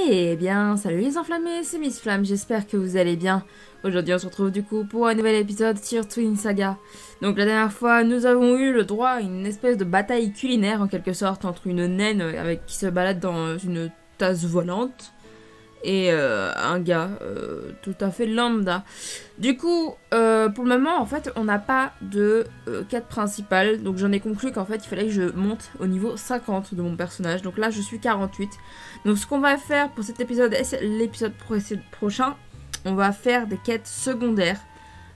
Eh bien, salut les enflammés, c'est Miss Flamme, j'espère que vous allez bien. Aujourd'hui, on se retrouve du coup pour un nouvel épisode sur Twin Saga. Donc la dernière fois, nous avons eu le droit à une espèce de bataille culinaire en quelque sorte entre une naine qui se balade dans une tasse volante et un gars tout à fait lambda. Du coup, pour le moment, en fait, on n'a pas de quête principale. Donc j'en ai conclu qu'en fait, il fallait que je monte au niveau 50 de mon personnage. Donc là, je suis 48. Donc ce qu'on va faire pour cet épisode et l'épisode prochain, on va faire des quêtes secondaires.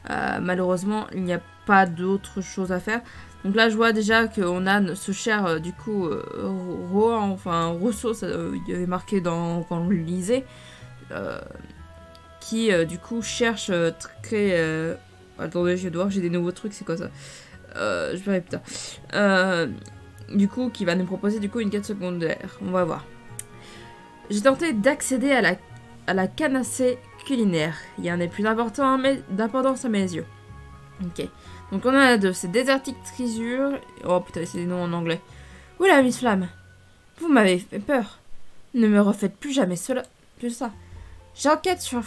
Malheureusement, il n'y a pas d'autre chose à faire. Donc là, je vois déjà qu'on a ce cher, du coup, Rousseau, il y avait marqué quand on le lisait, qui, du coup, cherche très... attendez, je vais voir, j'ai des nouveaux trucs, c'est quoi ça je verrai plus tard. Du coup, qui va nous proposer, du coup, une quête secondaire. On va voir. J'ai tenté d'accéder à la canacée culinaire. Il y en a plus d'importance à mes yeux. Ok. Donc on en a deux. C'est désertique trisure. Oh putain, c'est des noms en anglais. Oula, Miss Flamme. Vous m'avez fait peur. Ne me refaites plus jamais cela. Plus ça. J'enquête sur,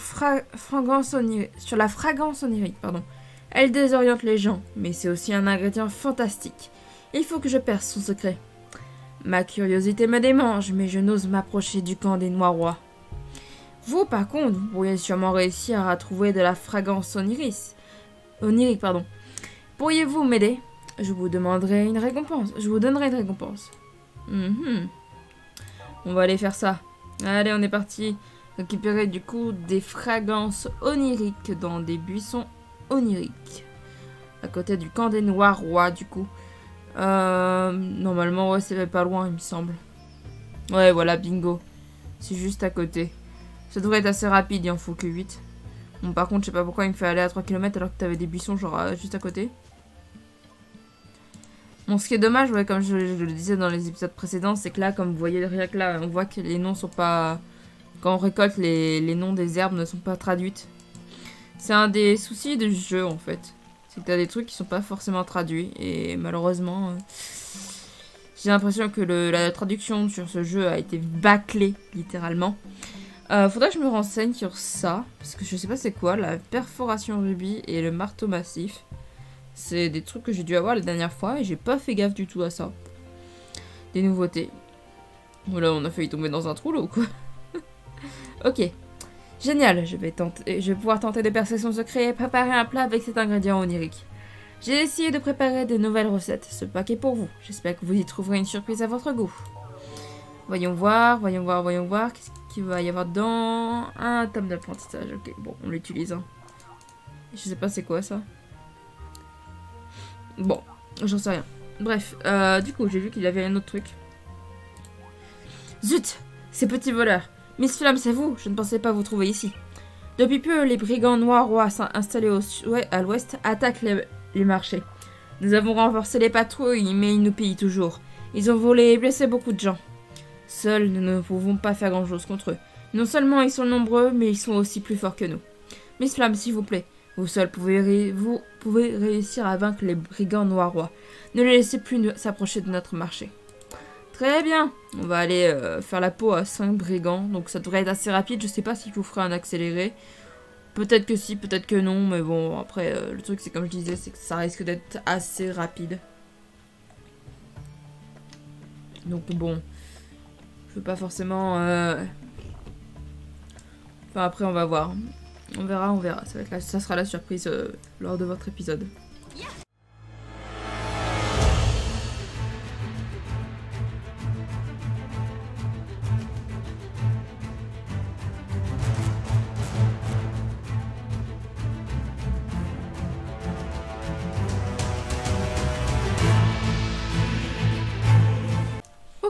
la fragrance onirique. Pardon. Elle désoriente les gens, mais c'est aussi un ingrédient fantastique. Il faut que je perce son secret. Ma curiosité me démange, mais je n'ose m'approcher du camp des Noirois. Vous, par contre, vous pourriez sûrement réussir à trouver de la fragrance onirique, pardon. Pourriez-vous m'aider? Je vous donnerai une récompense. On va aller faire ça. Allez, on est parti. Récupérer du coup des fragrances oniriques dans des buissons oniriques. À côté du camp des Noirois, du coup. Normalement, ouais, c'est pas loin, il me semble. Ouais, voilà, bingo. C'est juste à côté. Ça devrait être assez rapide, il en faut que 8. Bon, par contre, je sais pas pourquoi il me fait aller à 3 km alors que t'avais des buissons, genre, juste à côté. Bon, ce qui est dommage, ouais, comme je le disais dans les épisodes précédents, c'est que là, comme vous voyez, rien que là, on voit que les noms sont pas... Quand on récolte, les noms des herbes ne sont pas traduites. C'est un des soucis du jeu, en fait. C'est que t'as des trucs qui sont pas forcément traduits. Et malheureusement, j'ai l'impression que la traduction sur ce jeu a été bâclée, littéralement. Faudrait que je me renseigne sur ça. Parce que je sais pas c'est quoi, la perforation rubis et le marteau massif. C'est des trucs que j'ai dû avoir la dernière fois et j'ai pas fait gaffe du tout à ça. Des nouveautés. Voilà, on a failli tomber dans un trou là ou quoi? Ok. Génial, je vais pouvoir tenter de percer son secret et préparer un plat avec cet ingrédient onirique. J'ai essayé de préparer de nouvelles recettes. Ce pack est pour vous. J'espère que vous y trouverez une surprise à votre goût. Voyons voir. Qu'est-ce qu'il va y avoir dedans? Un tome d'apprentissage. Ok, bon, on l'utilise. Hein. Je sais pas c'est quoi ça. Bon, j'en sais rien. Bref, du coup, j'ai vu qu'il y avait un autre truc. Zut! Ces petits voleurs! Miss Flamme, c'est vous? Je ne pensais pas vous trouver ici. Depuis peu, les brigands noirois installés à l'ouest attaquent les marchés. Nous avons renforcé les patrouilles, mais ils nous pillent toujours. Ils ont volé et blessé beaucoup de gens. Seuls, nous ne pouvons pas faire grand-chose contre eux. Non seulement ils sont nombreux, mais ils sont aussi plus forts que nous. Miss Flamme, s'il vous plaît, vous seul pouvez réussir à vaincre les brigands noirois. Ne les laissez plus s'approcher de notre marché. Très bien, on va aller faire la peau à 5 brigands, donc ça devrait être assez rapide, je sais pas si je vous ferai un accéléré. Peut-être que si, peut-être que non, mais bon, après, le truc c'est comme je disais, c'est que ça risque d'être assez rapide. Donc bon, je veux pas forcément... Enfin après on va voir. On verra, ça sera la surprise lors de votre épisode.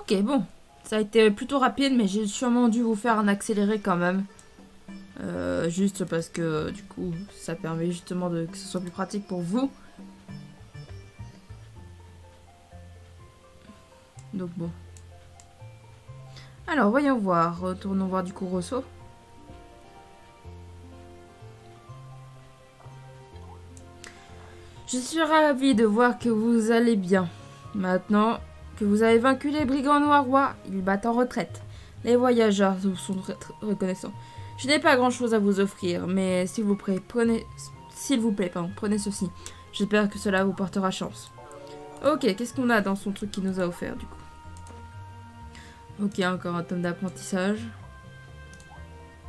Ok, bon, ça a été plutôt rapide, mais j'ai sûrement dû vous faire un accéléré quand même. Juste parce que, du coup, ça permet justement que ce soit plus pratique pour vous. Donc bon. Alors, voyons voir. Retournons voir du coup Rousseau. Je suis ravie de voir que vous allez bien. Maintenant que vous avez vaincu les brigands noirois, ils battent en retraite. Les voyageurs vous sont très reconnaissants. Je n'ai pas grand-chose à vous offrir, mais s'il vous plaît, prenez ceci. J'espère que cela vous portera chance. Ok, qu'est-ce qu'on a dans son truc qu'il nous a offert, du coup? Ok, encore un tome d'apprentissage.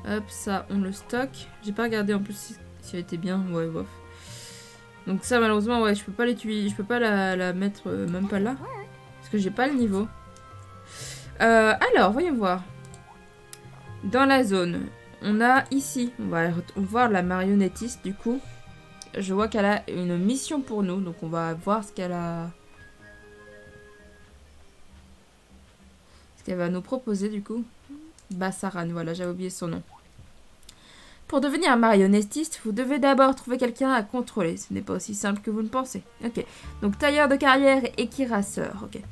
Hop, ça, on le stocke. J'ai pas regardé en plus si elle était bien. Ouais, bof. Donc ça, malheureusement, ouais, je peux pas l'utiliser. Je peux pas la mettre même pas là. Parce que j'ai pas le niveau. Alors, voyons voir. Dans la zone, on a ici, on va voir la marionnettiste du coup. Je vois qu'elle a une mission pour nous, donc on va voir ce qu'elle a... Ce qu'elle va nous proposer du coup. Bassaran, voilà, j'avais oublié son nom. Pour devenir marionnettiste, vous devez d'abord trouver quelqu'un à contrôler. Ce n'est pas aussi simple que vous ne pensez. Ok, donc tailleur de carrière et kirasseur, ok.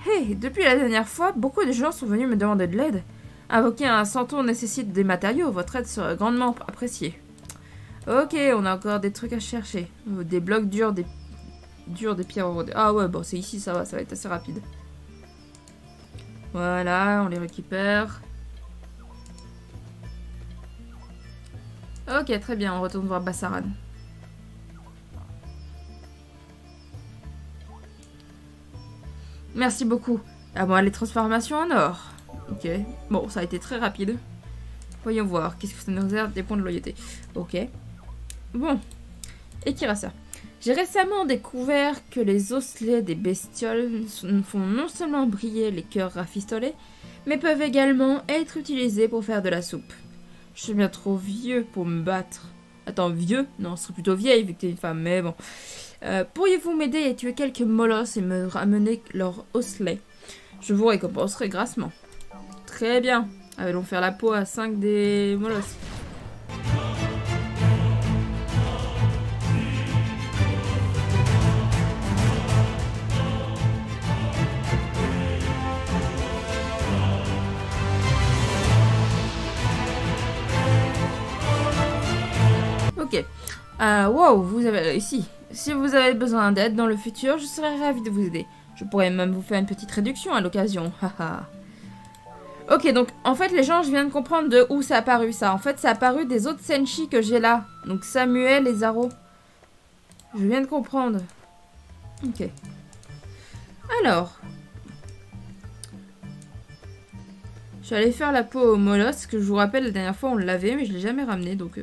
Hey, depuis la dernière fois, beaucoup de gens sont venus me demander de l'aide. Invoquer un centaure nécessite des matériaux, votre aide serait grandement appréciée. Ok, on a encore des trucs à chercher. Des blocs durs, des pierres. Ah ouais, bon, c'est ici, ça va être assez rapide. Voilà, on les récupère. Ok, très bien, on retourne voir Bassaran. Merci beaucoup. À moi les transformations en or. Ok, bon, ça a été très rapide. Voyons voir, qu'est-ce que ça nous réserve? Des points de loyauté. Ok. Bon, et Kirasa. J'ai récemment découvert que les osselets des bestioles font non seulement briller les cœurs rafistolés, mais peuvent également être utilisés pour faire de la soupe. Je suis bien trop vieux pour me battre. Attends, vieux? Non, ce serait plutôt vieille vu que t'es une femme, mais bon. Pourriez-vous m'aider à tuer quelques molosses et me ramener leurs osselets? Je vous récompenserai grassement. Très bien. Allons faire la peau à 5 des molosses. Ok. Wow, vous avez réussi. Si vous avez besoin d'aide dans le futur, je serais ravie de vous aider. Je pourrais même vous faire une petite réduction à l'occasion. Haha. Ok, donc en fait les gens, je viens de comprendre de où ça a apparu ça. En fait, ça a apparu des autres Senshi que j'ai là. Donc Samuel et Zaro. Je viens de comprendre. Ok. Alors. Je suis allée faire la peau au molosse, que je vous rappelle, la dernière fois on l'avait, mais je l'ai jamais ramené, donc...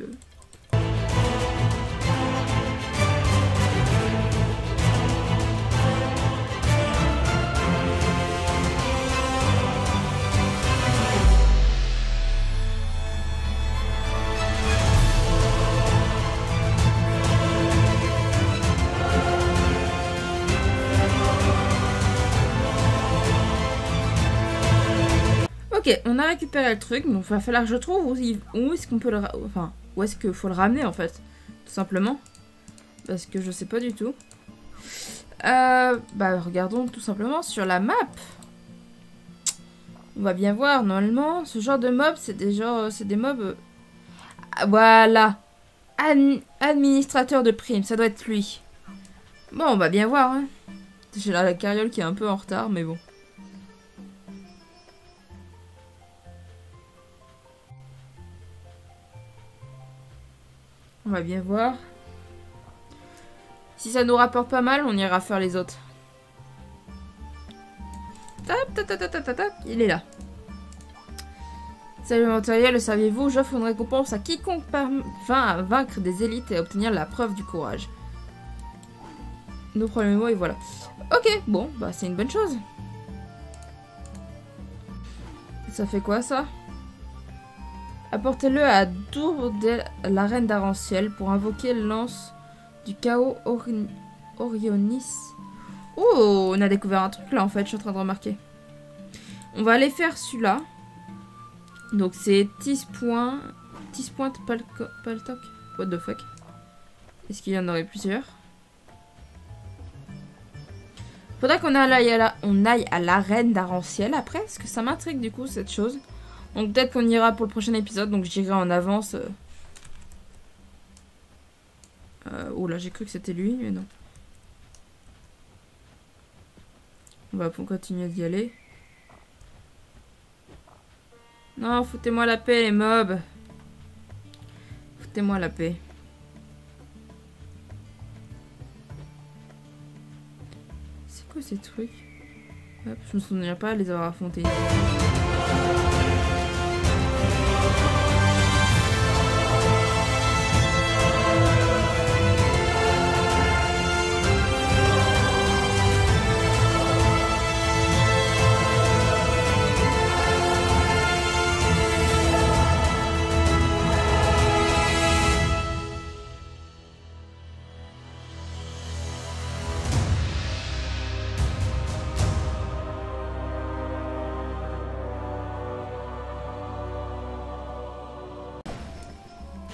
Ok, on a récupéré le truc, donc il va falloir que je trouve où est-ce qu'on peut le... Enfin, où est-ce qu'il faut le ramener, en fait. Tout simplement. Parce que je sais pas du tout. Bah, regardons tout simplement sur la map. On va bien voir, normalement, ce genre de mobs, c'est des mobs... Voilà. Administrateur de primes, ça doit être lui. Bon, on va bien voir, hein. J'ai la carriole qui est un peu en retard, mais bon. On va bien voir. Si ça nous rapporte pas mal, on ira faire les autres. Il est là. Salut Montaïa, le saviez-vous? J'offre une récompense à quiconque parvint à vaincre des élites et à obtenir la preuve du courage. Nos premiers mots et voilà. Ok, bon, bah c'est une bonne chose. Ça fait quoi ça? Apportez-le à Dourdel, la reine d'Aranciel, pour invoquer le lance du chaos Orionis. Oh, on a découvert un truc là en fait, je suis en train de remarquer. On va aller faire celui-là. Donc c'est Tispoint Paltok. What the fuck? Est-ce qu'il y en aurait plusieurs? Faudrait qu'on aille à l'arène d'Aranciel après, parce que ça m'intrigue du coup cette chose. Donc peut-être qu'on ira pour le prochain épisode, donc j'irai en avance. Oh là, j'ai cru que c'était lui, mais non. On va continuer d'y aller. Non, foutez-moi la paix, les mobs. Foutez-moi la paix. C'est quoi ces trucs? Hop, je me souviens pas les avoir affrontés.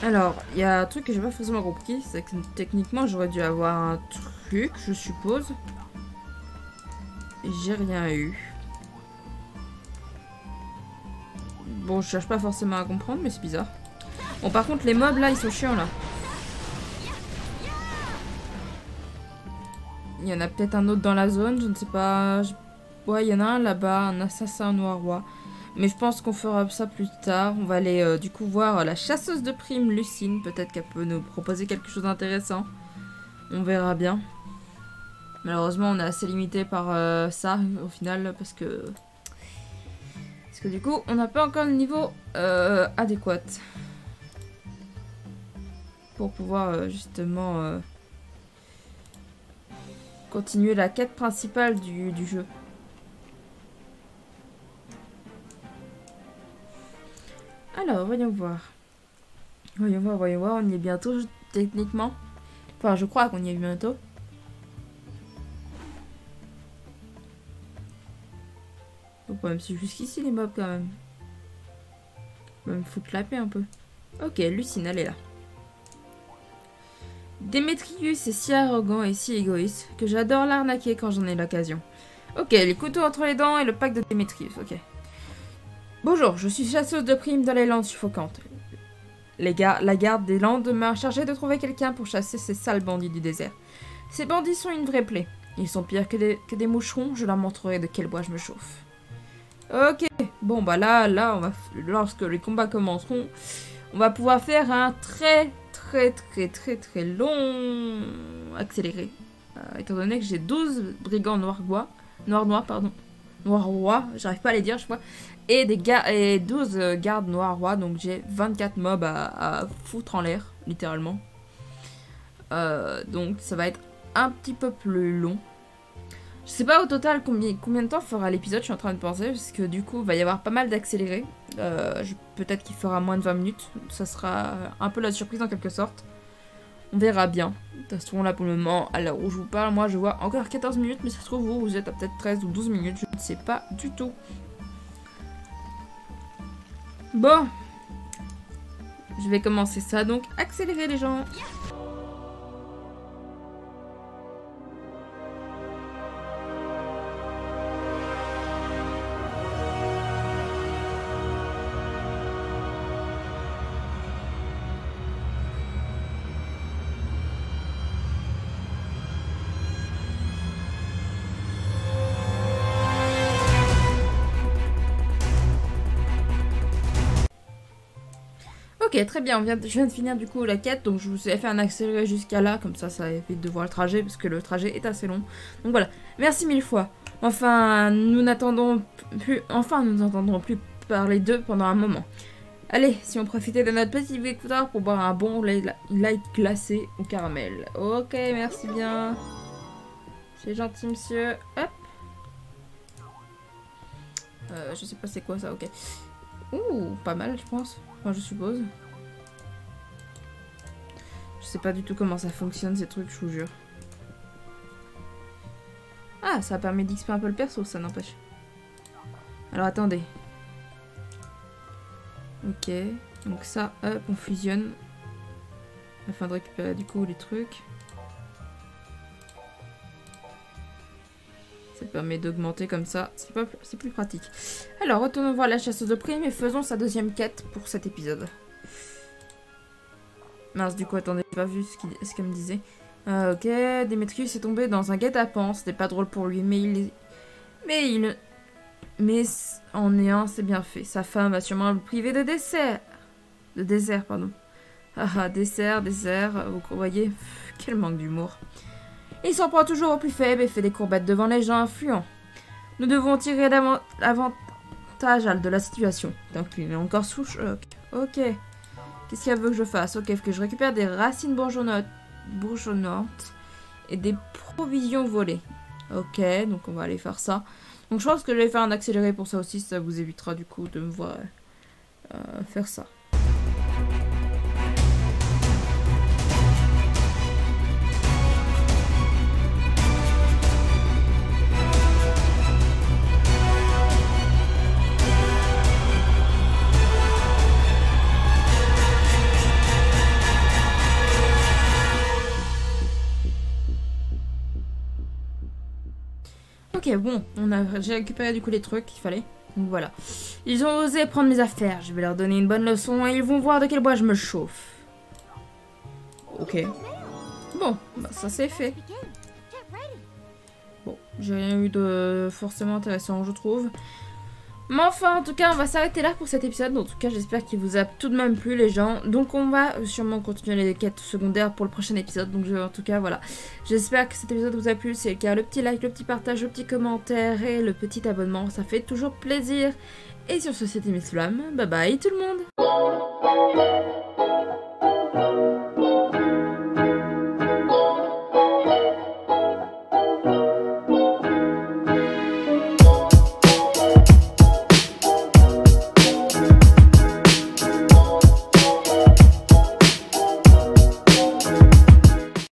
Alors, il y a un truc que j'ai pas forcément compris, c'est que techniquement j'aurais dû avoir un truc, je suppose. Et j'ai rien eu. Bon, je cherche pas forcément à comprendre, mais c'est bizarre. Bon, par contre, les mobs là, ils sont chiants là. Il y en a peut-être un autre dans la zone, je ne sais pas. Ouais, il y en a un là-bas, un assassin noir roi. Mais je pense qu'on fera ça plus tard. On va aller du coup voir la chasseuse de primes, Lucine. Peut-être qu'elle peut nous proposer quelque chose d'intéressant. On verra bien. Malheureusement, on est assez limité par ça au final. Parce que du coup, on n'a pas encore le niveau adéquat. Pour pouvoir justement continuer la quête principale du jeu. Alors, voyons voir. Voyons voir, on y est bientôt, techniquement. Enfin, je crois qu'on y est bientôt. Le problème, c'est jusqu'ici, les mobs, quand même. Il va me foutre la paix, un peu. Ok, Lucine, elle est là. Démétrius est si arrogant et si égoïste que j'adore l'arnaquer quand j'en ai l'occasion. Ok, les couteaux entre les dents et le pack de Démétrius, ok. Bonjour, je suis chasseuse de primes dans les landes suffocantes. La garde des landes m'a chargée de trouver quelqu'un pour chasser ces sales bandits du désert. Ces bandits sont une vraie plaie. Ils sont pires que des moucherons, je leur montrerai de quel bois je me chauffe. Ok, bon bah là, lorsque les combats commenceront, on va pouvoir faire un très long accéléré. Étant donné que j'ai 12 brigands noirs rois, j'arrive pas à les dire je crois, et 12 gardes noirs rois, donc j'ai 24 mobs à foutre en l'air, littéralement. Donc ça va être un petit peu plus long. Je sais pas au total combien de temps fera l'épisode, je suis en train de penser, parce que du coup il va y avoir pas mal d'accélérés. Peut-être qu'il fera moins de 20 minutes, ça sera un peu la surprise en quelque sorte. On verra bien. De toute façon, là pour le moment, à l'heure où je vous parle, moi je vois encore 14 minutes, mais ça se trouve vous êtes à peut-être 13 ou 12 minutes, je ne sais pas du tout. Bon. Je vais commencer ça, donc accélérer les gens. Ok, très bien, je viens de finir du coup la quête, donc je vous ai fait un accéléré jusqu'à là, comme ça évite de voir le trajet, parce que le trajet est assez long. Donc voilà, merci 1000 fois. Enfin, nous n'entendrons plus parler d'eux pendant un moment. Allez, si on profitait de notre petit victoire pour boire un bon light glacé au caramel. Ok, merci bien. C'est gentil, monsieur. Hop. Je sais pas c'est quoi ça, ok. Ouh, pas mal, je pense. Enfin, je suppose. Je sais pas du tout comment ça fonctionne ces trucs, je vous jure. Ah, ça permet d'XP un peu le perso, ça n'empêche. Alors attendez. Ok, donc ça, hop, on fusionne. Afin de récupérer du coup les trucs. Ça permet d'augmenter comme ça, c'est plus pratique. Alors, retournons voir la chasseuse de primes et faisons sa deuxième quête pour cet épisode. Mince, du coup, attendez, j'ai pas vu ce qu'elle me disait. Ok, Démétrius est tombé dans un guet-apens, c'était pas drôle pour lui, mais Mais en est un, c'est bien fait. Sa femme va sûrement le priver de dessert. De désert, pardon. Ah, dessert. Vous voyez, quel manque d'humour. Il s'en prend toujours au plus faible et fait des courbettes devant les gens influents. Nous devons tirer avantage de la situation. Donc il est encore sous choc. Ok. Qu'est-ce qu'elle veut que je fasse? Ok, faut que je récupère des racines bourgeonnantes et des provisions volées. Ok, donc on va aller faire ça. Donc je pense que je vais faire un accéléré pour ça aussi. Ça vous évitera du coup de me voir faire ça. Ok, bon, j'ai récupéré du coup les trucs qu'il fallait. Donc voilà. Ils ont osé prendre mes affaires. Je vais leur donner une bonne leçon et ils vont voir de quel bois je me chauffe. Ok. Bon, bah ça c'est fait. Bon, j'ai rien eu de forcément intéressant, je trouve. Mais enfin, en tout cas, on va s'arrêter là pour cet épisode. En tout cas, j'espère qu'il vous a tout de même plu, les gens. Donc, on va sûrement continuer les quêtes secondaires pour le prochain épisode. Donc, en tout cas, voilà. J'espère que cet épisode vous a plu. Si c'est le cas, le petit like, le petit partage, le petit commentaire et le petit abonnement. Ça fait toujours plaisir. Et sur ce, c'était Miss Flamme. Bye bye tout le monde.